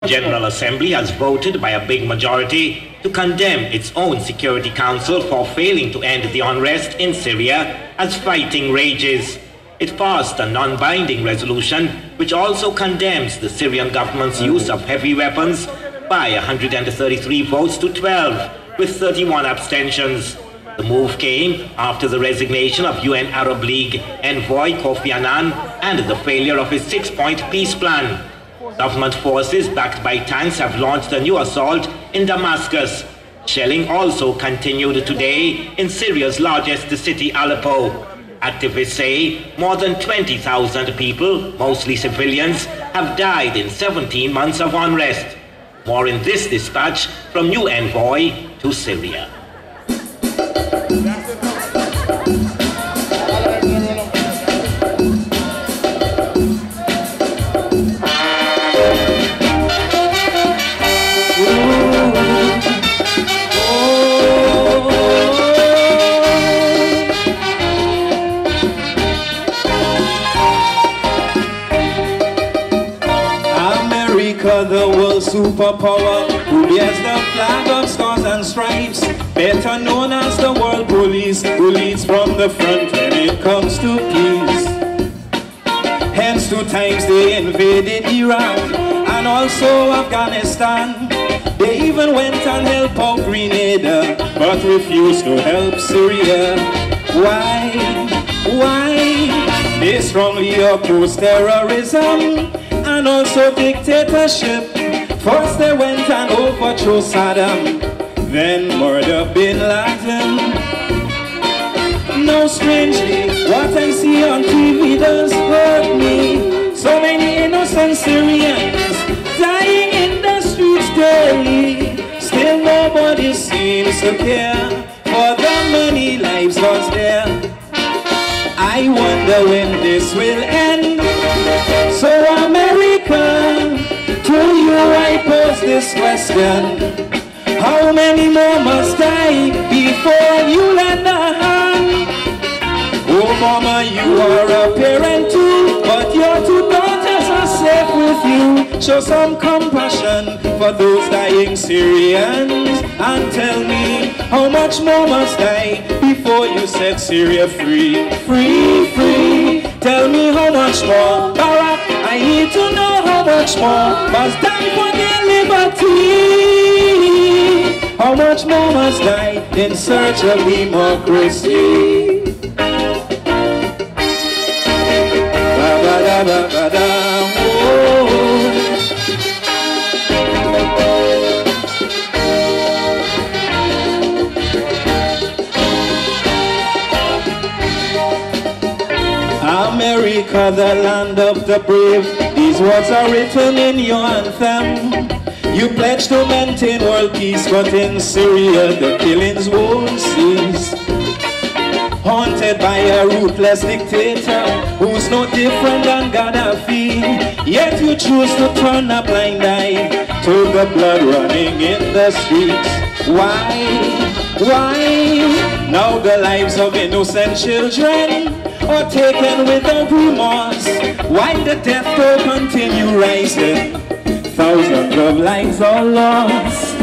General Assembly has voted by a big majority to condemn its own Security Council for failing to end the unrest in Syria as fighting rages. It passed a non-binding resolution which also condemns the Syrian government's use of heavy weapons by 133 votes to 12, with 31 abstentions. The move came after the resignation of UN Arab League envoy Kofi Annan and the failure of his 6-point peace plan. Government forces backed by tanks have launched a new assault in Damascus. Shelling also continued today in Syria's largest city, Aleppo. Activists say more than 20,000 people, mostly civilians, have died in 17 months of unrest. More in this dispatch from new envoy to Syria. The world superpower who bears the flag of stars and stripes, better known as the world police, who leads from the front when it comes to peace. Hence 2 times they invaded Iraq and also Afghanistan. They even went and helped out Grenada but refused to help Syria. Why? They strongly oppose terrorism and also dictatorship. First they went and overthrew Saddam, then murdered Bin Laden. Now strangely, what I see on TV does hurt me. So many innocent Syrians dying in the streets daily. Still nobody seems to care for the many lives lost there. I wonder when this will end. So America, to you I pose this question. How many more must die before you lend a hand? Oh mama, you are a parent too, but your 2 daughters are safe with you. Show some compassion for those dying Syrians and tell me how much more must die before you set Syria free. Free. Tell me how much more, Barack, I need to know how much more must die for their liberty. How much more must die in search of democracy? America, the land of the brave, these words are written in your anthem. You pledge to maintain world peace, but in Syria the killings won't cease. Haunted by a ruthless dictator who's no different than Gaddafi, yet you choose to turn a blind eye to the blood running in the streets. Why? Now the lives of innocent children are taken without remorse. Why the death toll continue rising? Thousands of lives are lost.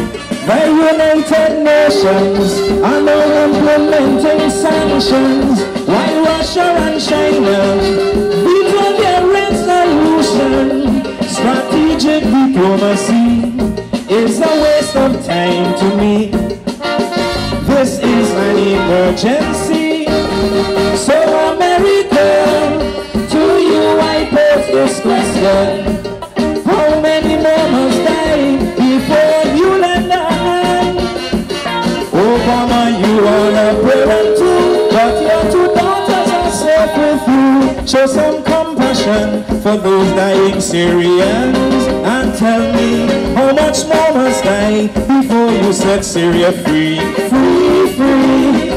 The United Nations are now implementing sanctions, while Russia and China veto their resolution. Strategic diplomacy is a waste of time to me. This is an emergency. So America, to you I pose this question. How many more must die before you lend a hand? Obama, you are a parent too, but your 2 daughters are safe with you. Show some compassion for those dying Syrians and tell me how much more must die before you set Syria free.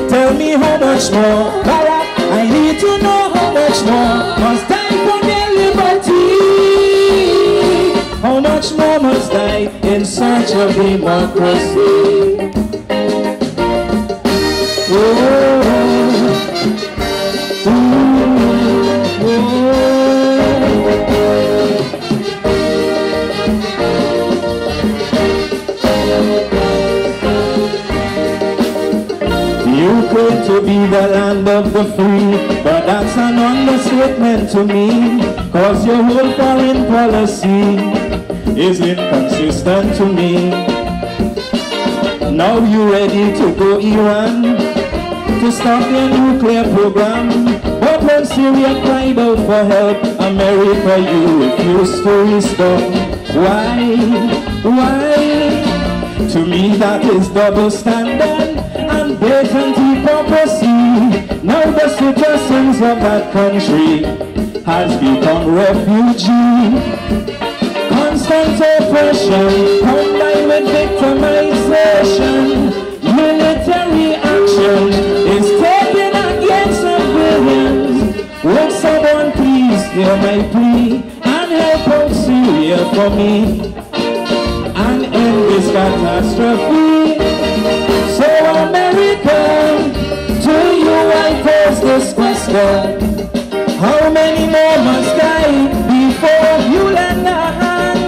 Tell me how much more, Barack, I need to know how much more must die for their liberty. How much more must die in search of democracy? You claim to be the land of the free, but that's an understatement to me, cause your whole foreign policy is inconsistent to me. Now you ready to go Iran to stop their nuclear program, but when Syria cried out for help, America, you refused to restore. Why? To me that is double standard and blatant hypocrisy. Now the citizens of that country has become refugee. Constant oppression combined with victimization, military action is taken against civilians. Would someone please hear my plea and help out Syria for me and end this catastrophe? So America, to you I pose this question: how many more must die before you lend a hand?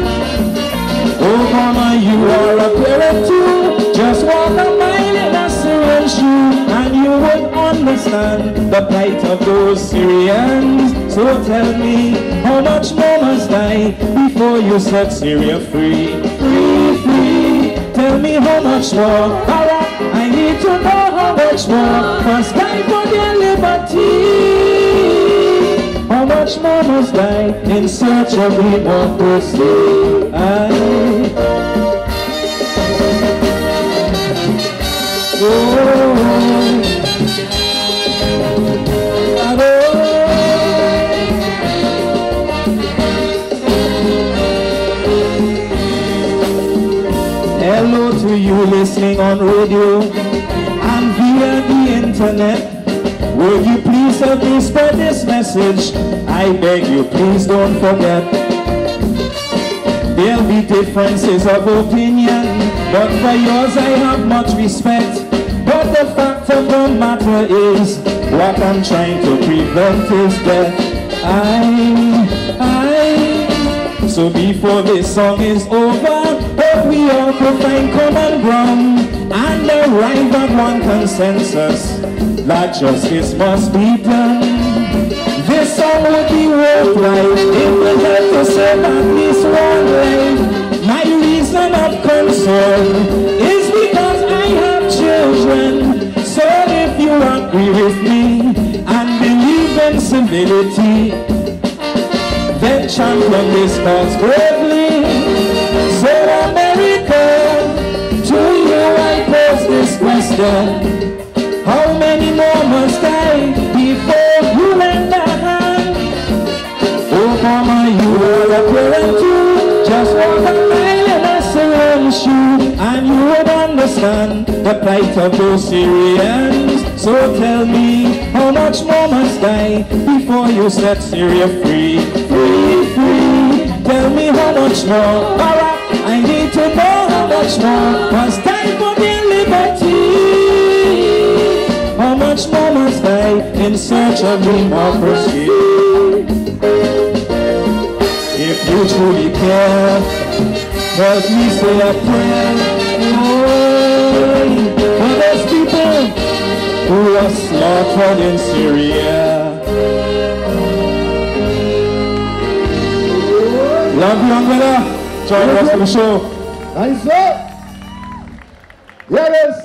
Obama, you are a parent too. Just walk a mile in a Syrian shoe and you would understand the plight of those Syrians. So tell me, how much more must die before you set Syria free? Free. Tell me how much more. Alright, I need to know how much more must die for their liberty. How much more must die in search of democracy? Hello to you listening on radio and via the internet. Would you please help me spread this message? I beg you, please don't forget. There'll be differences of opinion, but for yours I have much respect. But the fact of the matter is, what I'm trying to prevent is death. So before this song is over, hope we all could find common ground and arrive at one consensus that justice must be done. This song would be worthwhile if we had to save at least one life. My reason of concern is because I have children. So if you agree with me and believe in civility, then champion this cause bravely. So America, to you I pose this question: how many more must die before you lend a hand? Obama, you are a parent too. Just walk a mile in a Syrian shoe and you would understand the plight of those Syrians. So tell me, how much more must die before you set Syria free? Free. Tell me how much more. Alright, I need to know how much more must die for their liberty. How much more must die in search of democracy? If you truly care, help me say a prayer. For those people who are slaughtered in Syria. Love you, Angela. Join us for the show. Nice up. Here it is.